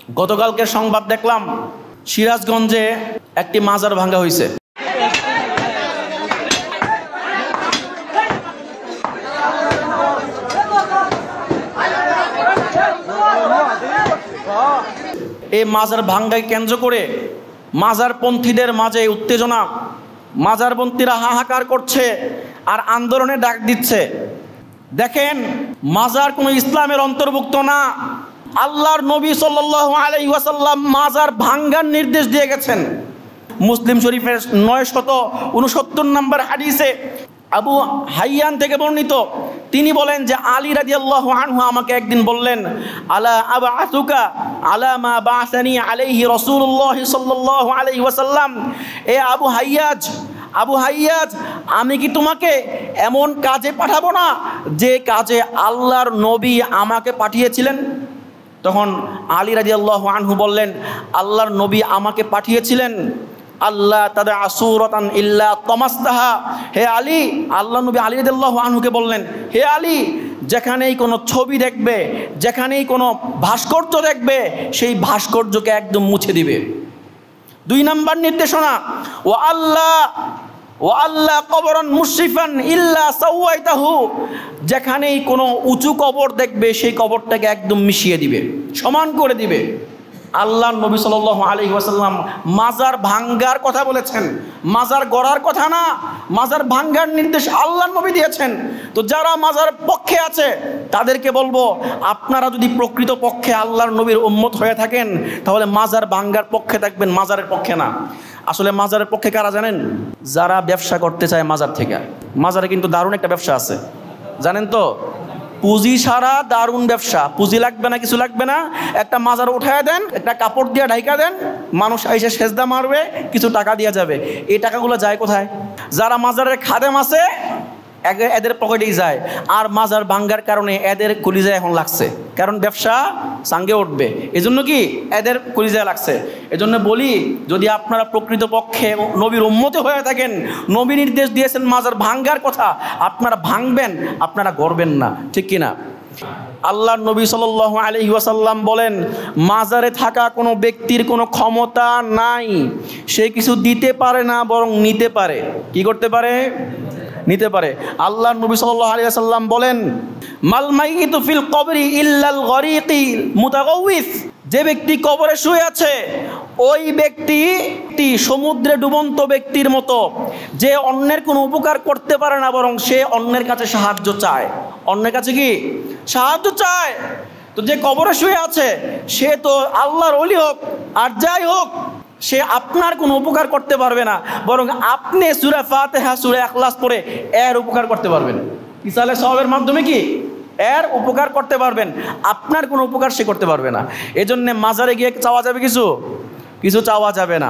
গতকালকে সংবাদ দেখলাম সিরাজগঞ্জে একটি মাজার ভাঙ্গা হয়েছে। এই মাজার ভাঙ্গাকে কেন্দ্র করে মাজারপন্থীদের মাঝে উত্তেজনা, মাজারপন্থীরা হাহাকার করছে আর আন্দোলনে ডাক দিচ্ছে। দেখেন, মাজার কোনো ইসলামের অন্তর্ভুক্ত না। আল্লাহর নবী সাল্লাল্লাহু আলাইহি ওয়াসাল্লাম মাজার ভাঙ্গার নির্দেশ দিয়ে গেছেন। মুসলিম শরীফের 969 নম্বর হাদিসে আবু হাইয়ান থেকে বর্ণিত, তিনি বলেন যে আলী রাদিয়াল্লাহু আনহু আমাকে একদিন বললেন, আলা আবআতুকা আলা মা বাআসানি আলাইহি রাসূলুল্লাহ সাল্লাল্লাহু আলাইহি ওয়াসাল্লাম, এ আবু হাইয়াজ, আমি কি তোমাকে এমন কাজে পাঠাবো না যে কাজে আল্লাহর নবী আমাকে পাঠিয়েছিলেন? তখন আলী রাদিয়াল্লাহু আনহু বললেন, আল্লাহর নবী আমাকে পাঠিয়েছিলেন আল্লাহ তাদা আসুরাতান ইল্লা তামাস্তাহা। হে আলী, আল্লাহ নবী আলী রাদিয়াল্লাহু আনহুকে বললেন, হে আলী, যেখানেই কোনো ছবি দেখবে, যেখানেই কোনো ভাস্কর্য দেখবে, সেই ভাস্কর্যকে একদম মুছে দিবে। 2 নম্বর নির্দেশনা, ও আল্লাহ কবরন মুশরিফান ইল্লা সাওয়াইতাহু, যেখানেই কোনো উঁচু কবর দেখবে সেই কবরটাকে একদম মিশিয়ে দিবে, সমান করে দিবে। আল্লাহ নবী সাল্লাল্লাহু আলাইহি ওয়াসাল্লাম মাজার ভাঙ্গার কথা বলেছেন, মাজার গড়ার কথা না। মাজার ভাঙ্গার নির্দেশ আল্লাহ নবী দিয়েছেন। তো যারা মাজার পক্ষে আছে তাদেরকে বলবো, আপনারা যদি প্রকৃত পক্ষে আল্লাহর নবীর উম্মত হয়ে থাকেন তাহলে মাজার ভাঙ্গার পক্ষে থাকবেন, মাজারের পক্ষে না। আসলে মাজারের পক্ষে কারা জানেন? যারা ব্যবসা করতে চায় মাজার থেকে। মাজারে কিন্তু দারুণ একটা ব্যবসা আছে, জানেন তো? পুঁজি ছাড়া দারুণ ব্যবসা। পুঁজি লাগবে না, কিছু লাগবে না, একটা মাজার উঠায় দেন, একটা কাপড় দিয়ে ঢাইকা দেন, মানুষ এসে সেজদা মারবে, কিছু টাকা দেওয়া যাবে। এই টাকাগুলো যায় কোথায়? যারা মাজারের খাদেম আছে এদের পকেটেই যায়। আর মাজার ভাঙ্গার কারণে এদের কলিজায় এখন লাগছে, কারণ ব্যবসা সাঙ্গে উঠবে, এজন্য কি এদের কলিজায় লাগছে। এজন্য বলি, যদি আপনারা প্রকৃত পক্ষে নবীর উম্মত হয়ে থাকেন, নবী নির্দেশ দিয়েছেন মাজার ভাঙ্গার কথা, আপনারা ভাঙবেন, আপনারা গড়বেন না, ঠিক কিনা? আল্লাহর নবী সাল্লাল্লাহু আলাইহি ওয়াসাল্লাম বলেন, মাজারে থাকা কোনো ব্যক্তির কোনো ক্ষমতা নাই, সে কিছু দিতে পারে না, বরং নিতে পারে। কি করতে পারে? নিতে পারে। আল্লাহর নবী সাল্লাল্লাহু আলাইহি ওয়াসাল্লাম বলেন, মাল মাইয়িতু ফিল কবরি ইল্লাল গরিকিল মুতাগাউইস, যে ব্যক্তি কবরে শুয়ে আছে ওই ব্যক্তি সমুদ্রে ডুবন্ত ব্যক্তির মতো, যে অন্যের কোনো উপকার করতে পারে না, বরং সে অন্যের কাছে সাহায্য চায়। অন্যের কাছে কি? সাহায্য চায়। তো যে কবরে শুয়ে আছে সে তো আল্লাহর ওলি হোক আর যাই হোক, সে আপনার কোনো উপকার করতে পারবে না, বরং আপনি সূরা ফাতিহা, সূরা ইখলাস পড়ে এর উপকার করতে পারবেন। ইসালে সওয়াবের মাধ্যমে কি এর উপকার করতে পারবেন, আপনার কোনো উপকার সে করতে পারবে না। এজন্য মাজারে গিয়ে চাওয়া যাবে কিছু চাওয়া যাবে না।